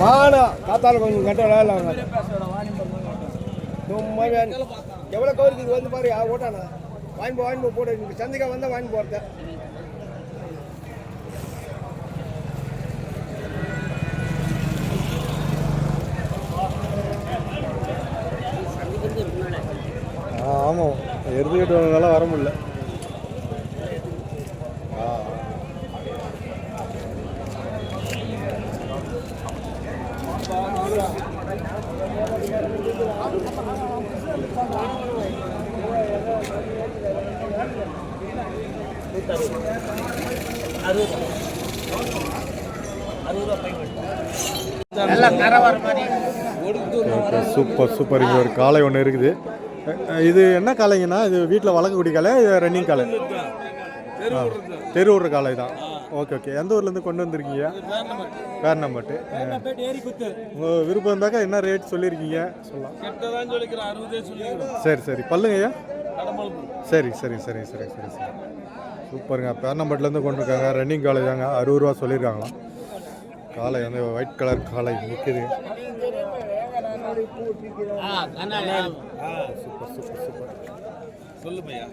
மானா காத்தால கொஞ்சம் கட்ட வேலை எவ்வளோ கவருக்கு இது வந்து பாரு ஓட்டானா வாங்கி போட்டு சந்திக்கா வந்தால் வாங்கி போகிறேன். ஆமாம் எடுத்துக்கிட்டு வந்ததால வர முடியல. Super super. இங்கே ஒரு காளை ஒன்று இருக்குது. இது என்ன காளைங்கண்ணா? இது வீட்டில் வளர்க்கக்கூடிய காளை, இது ரன்னிங் காளை, தெரு விடுற காளை தான். Okay okay. எந்த ஊர்லேருந்து கொண்டு வந்திருக்கீங்க? பேர்னம்பட்டு. உங்கள் விருப்பம் இருந்தாக்கா என்ன ரேட் சொல்லியிருக்கீங்க சொல்லலாம்? சரி சரி. பல்லுங்க ஐயா? சரி சரி சரி சரி சரி சரி. சூப்பருங்க. பேர்னம்பட்டிலேருந்து கொண்டு இருக்காங்க. ரன்னிங் காளை தாங்க. 60 ரூபா சொல்லியிருக்காங்களாம். காளை வந்து ஒயிட் கலர் காளை நிற்குது. Super super super. சொல்லுமையா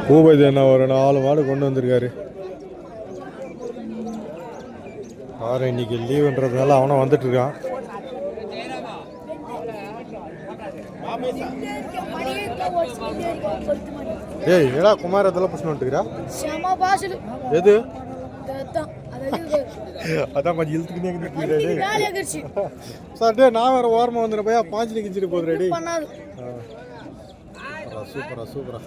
பூபதி அண்ணா ஒரு 4 மாடு கொண்டு வந்திருக்காரு. பாரு இன்னைக்கு லீவுன்றதுனால அவனும் வந்துட்டு இருக்கான். ஏய் ஏடா குமாரத்தில் புஷ்ணம் வந்துட்டுக்கிறா? எது அதான் கொஞ்சம் இழுத்துக்கிட்டே சார். டே நான் வேற ஓரமாக வந்துடுறேன் பையா. பாஞ்சு கிஞ்சிட்டு போகுது. ரெடி. சூப்பரா சூப்பரா.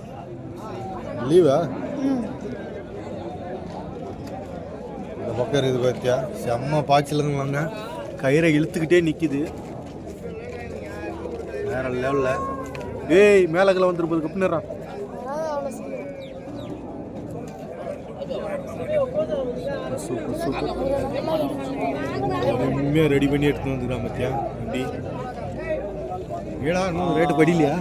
லீவா இந்த பக்கம் இருக்குது பார்த்தியா? செம்ம பாய்ச்சலுங்க. வாங்க கயிறை இழுத்துக்கிட்டே நிற்கிது வேற லெவலில். ஏய் மேலக்கில் வந்துருப்பது கப்புன்னுறான். Super super. உண்மையாக ரெடி பண்ணி எடுத்துன்னு வந்துக்கிறான் பார்த்தியா? வண்டி ஏடா இன்னும் ரேட்டு படிலையா?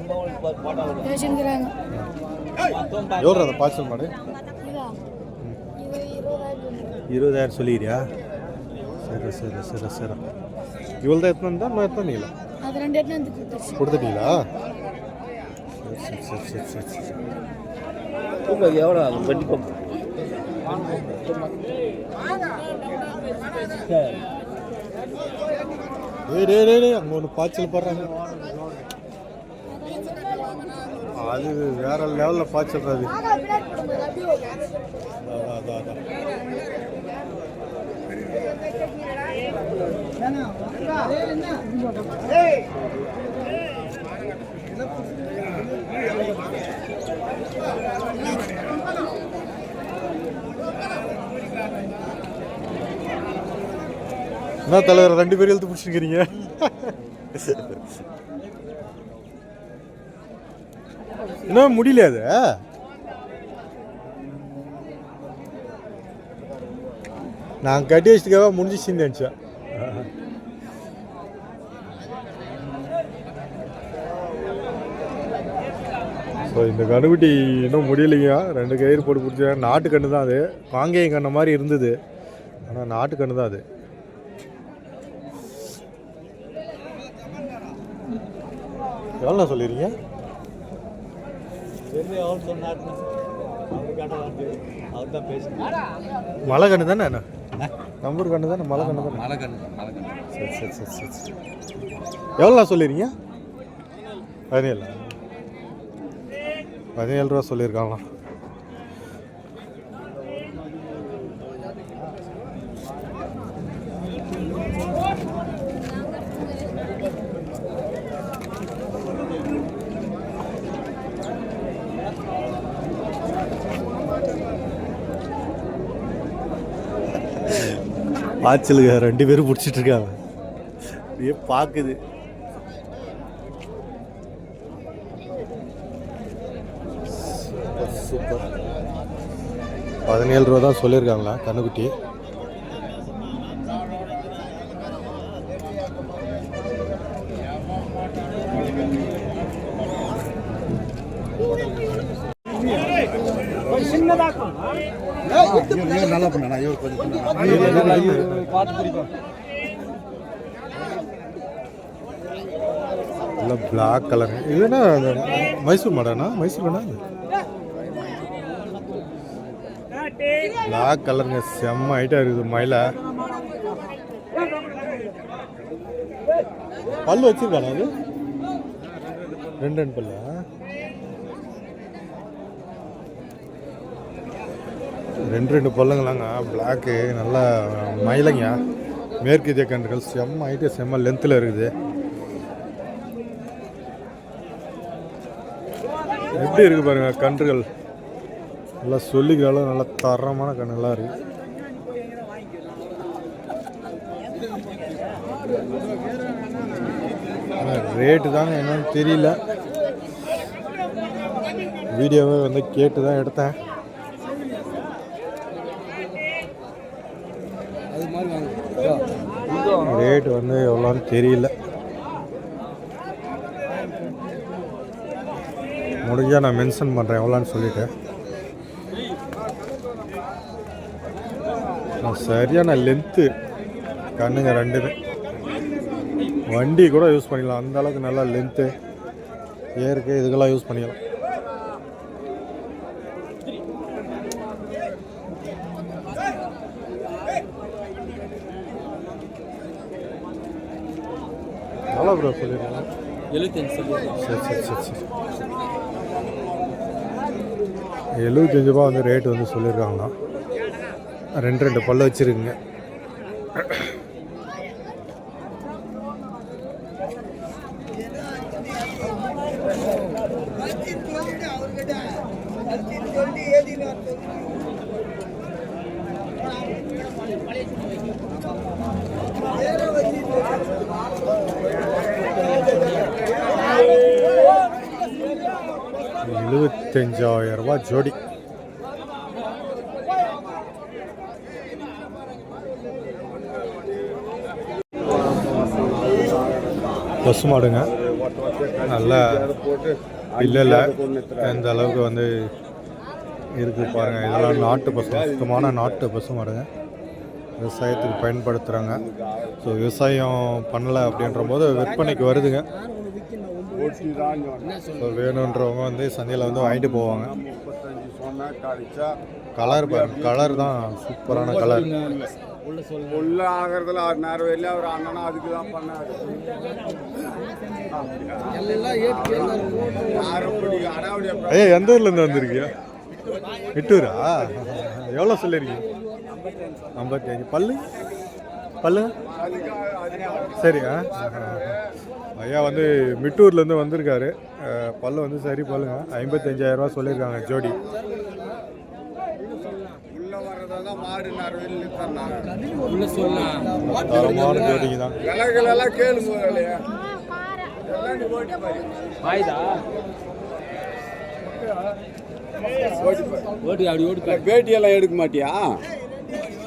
எவ்வளோ அந்த பாய்ச்சல் மாடு? 20,000 சொல்லிக்கிறியா? சரி சரி சரி சரி. இவ்வளோ தான் எத்தனை இருந்தால் நான் எத்தனை கொடுத்துட்டீங்களா? சரி சரி சரி சரி சரி. எவ்வளோ வண்டி அங்கே ஒன்று பாய்ச்சல் போடுறாங்க. அது வேற லெவலில் பாய்ச்சல். அது அதான் என்ன தலைவர் 2 பேரும் எழுத்து பிடிச்சிருக்கிறீங்க? என்ன முடியல? அது நான் கட்டி வச்சதுக்காக முடிஞ்சிச்சுன்னு நினச்சேன். ஸோ இந்த கண்ணுக்குட்டி இன்னும் முடியலைங்க. 2 கயிறு போட்டு பிடிச்சாங்க. நாட்டு கன்று தான் அது. காங்கேயம் கண்ணை மாதிரி இருந்தது, ஆனால் நாட்டு கன்று தான் அது. எவ்வளோ சொல்லிடுறீங்க? மலை கண்ணு தானே? என்ன நம்பர் கண்ணு தானே? மலை கண்ணு தானே? மலை கண்ணு. சரி சரி சரி சரி. எவ்வளோ சொல்லிடுறீங்க? 17 ரூபா சொல்லியிருக்காங்களா? பாய்ச்சலுங்க 2 பேரும் பிடிச்சிட்டு இருக்காங்க. அப்படியே பார்க்குது. சூப்பர். 17 ரூபா தான் சொல்லியிருக்காங்களா கண்ணுக்குட்டி? நல்லா பண்ணா இவர் கொஞ்சம் இல்லை பிளாக் கலர் இதுனா மைசூர் மாடாண்ணா மைசூர் வேணா பிளாக் கலருங்க செம்ம ஹைட்டாக இருக்குது மயில பல்லு வச்சிருக்கானா அது ரெண்டு பல்லா ரெண்டு பல்லுங்களாங்க பிளாக்கு நல்லா மயிலங்க மேற்கு இந்திய கன்றுகள் செம்ம ஹைட்டு செம்ம லென்த்தில் இருக்குது எப்படி இருக்கு பாருங்க கன்றுகள் நல்லா சொல்லிக்கிறாலும் நல்லா தரமான கன்றுகளாக இருக்கு ரேட்டு தாங்க என்னன்னு தெரியல வீடியோவை வந்து கேட்டு தான் எடுத்தேன் ரேட் வந்து எவ்வளோன்னு தெரியல முடிஞ்சால் நான் மென்ஷன் பண்ணுறேன் எவ்வளோன்னு சொல்லிவிட்டு சரியான லென்த்து கண்ணுங்க ரெண்டுமே வண்டி கூட யூஸ் பண்ணிக்கலாம் அந்த அளவுக்கு நல்லா லென்த்து ஏருக்கு இதுக்கெல்லாம் யூஸ் பண்ணிக்கலாம் எவ்வளோ ப்ரோ சொல்லியிருக்கேன் 75 சரி சரி சரி சரி 75 ரூபா வந்து ரேட் வந்து சொல்லியிருக்காங்கண்ணா ரெண்டு பல்ல வச்சுருக்குங்க ₹75,000 ஜோடி பசு மாடுங்க நல்லா இல்லை எந்த அளவுக்கு வந்து இருக்குது பாருங்கள் இதெல்லாம் நாட்டு பசு சுத்தமான நாட்டு பசு மாடுங்க விவசாயத்துக்கு பயன்படுத்துகிறாங்க ஸோ விவசாயம் பண்ணலை அப்படின்ற போது விற்பனைக்கு வருதுங்க ஸோ வேணுன்றவங்க வந்து சந்தையில் வந்து வாங்கிட்டு போவாங்க கலர் பாருங்க கலர் தான் சூப்பரான கலர் உள்ள ஆகிறதுல 6 நேரம் வெளியே அவர் அண்ணனா அதுக்கு தான் பண்ணாரு ஐயா எந்த ஊர்லேருந்து வந்திருக்கியா விட்டூரா எவ்வளோ சொல்லியிருக்கீங்க 55 பல்லு சரி ஐயா வந்து மிட்டூர்லேருந்து வந்திருக்காரு பல்லு வந்து சரி பல்லுங்க 55,000 சொல்லியிருக்காங்க ஜோடி தரமான ஜோடிங்க தான் பேட்டியெல்லாம் எடுக்க மாட்டியா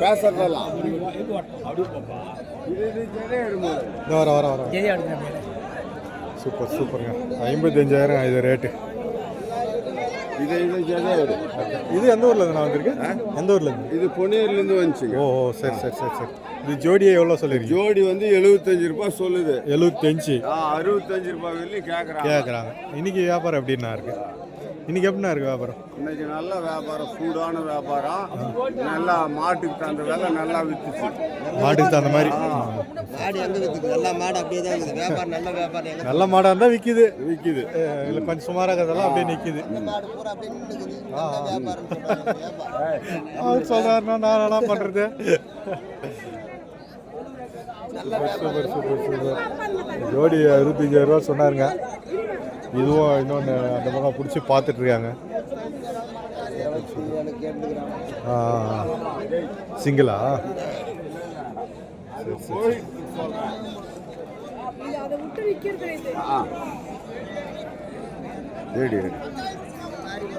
பேசுறதெல்லாம் வர சூப்பர் சூப்பருங்க 55,000 இது ரேட்டு இது எந்த ஊர்ல இருந்து நான் வந்திருக்கேன் எந்த ஊர்ல இருந்து இது பொன்னேரிலேருந்து வந்துச்சு ஓ சரி சரி சரி சரி இது ஜோடியை எவ்வளோ சொல்லிருக்கு ஜோடி வந்து 75 ரூபாய் சொல்லுது 75 65 ரூபாய் வெளியே கேட்குறாங்க இன்னைக்கு வியாபாரம் எப்படின்னா இருக்கு இன்னைக்கு எப்படின்னா இருக்கு வியாபாரம் இன்னைக்கு நல்ல வியாபாரம் சூடான வியாபாரம் நல்லா மாட்டுக்கு தகுந்த வேலை நல்லா வித்துச்சு மாட்டுக்கு தகுந்த மாதிரி மாடு எங்க வித்துது எல்லா மாடு அப்படியே தான் இருக்குது வியாபாரம் நல்ல வியாபாரம் எங்க நல்ல மாடாக இருந்தால் விற்கிது இல்லை கொஞ்சம் சுமாராக இருக்கிறதெல்லாம் அப்படியே நிற்கிது மாடு பூரா அப்படியே நின்னுக்குது நல்ல வியாபாரம் சொல்றாங்க அவர் சொல்கிறாருன்னா நான் என்ன பண்ணுறது சூப்பர் சூப்பர் சூப்பர் ஜோடி 65,000 சொன்னாருங்க இதுவும் இன்னொன்று அந்த பக்கம் பிடிச்சி பார்த்துட்ருக்காங்க சிங்கிளா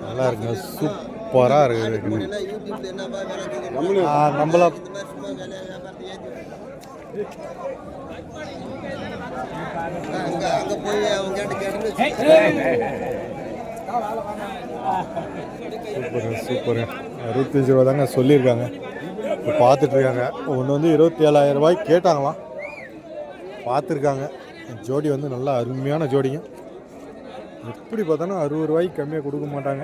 நல்லா இருக்குங்க சூப்பராக இருக்குது நம்மள அங்க போய் அவங்க கேட்டு சூப்பர் சூப்பர். 65 ரூபா தாங்க சொல்லியிருக்காங்க. இப்போ பார்த்துட்ருக்காங்க. ஒன்று வந்து 27,000 ரூபாய்க்கு கேட்டாங்களாம், பார்த்துருக்காங்க. ஜோடி வந்து நல்லா அருமையான ஜோடிங்க. எப்படி பார்த்தாலும் 60 ரூபாய்க்கு கம்மியாக கொடுக்க மாட்டாங்க.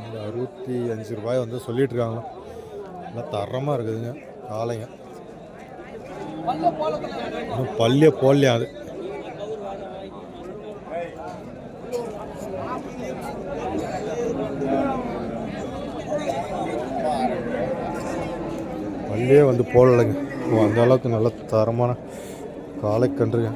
இந்த 65 ரூபாய் வந்து சொல்லிகிட்ருக்காங்களாம். நல்லா தரமாக இருக்குதுங்க காளைங்க. இன்னும் பல்லிய போடலையா அது. பல்லியே வந்து போடலைங்க. அந்த அளவுக்கு நல்ல தரமான காளை கன்றுங்க.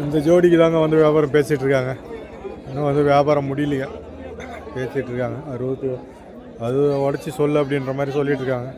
இந்த ஜோடிக்கு தாங்க வந்து வியாபாரம் பேசிகிட்டு இருக்காங்க. இன்னும் வந்து வியாபாரம் முடியலைங்க, பேசிகிட்டு இருக்காங்க. 60 அது உடச்சி சொல்லு அப்படின்ற மாதிரி சொல்லிட்டு இருக்காங்க.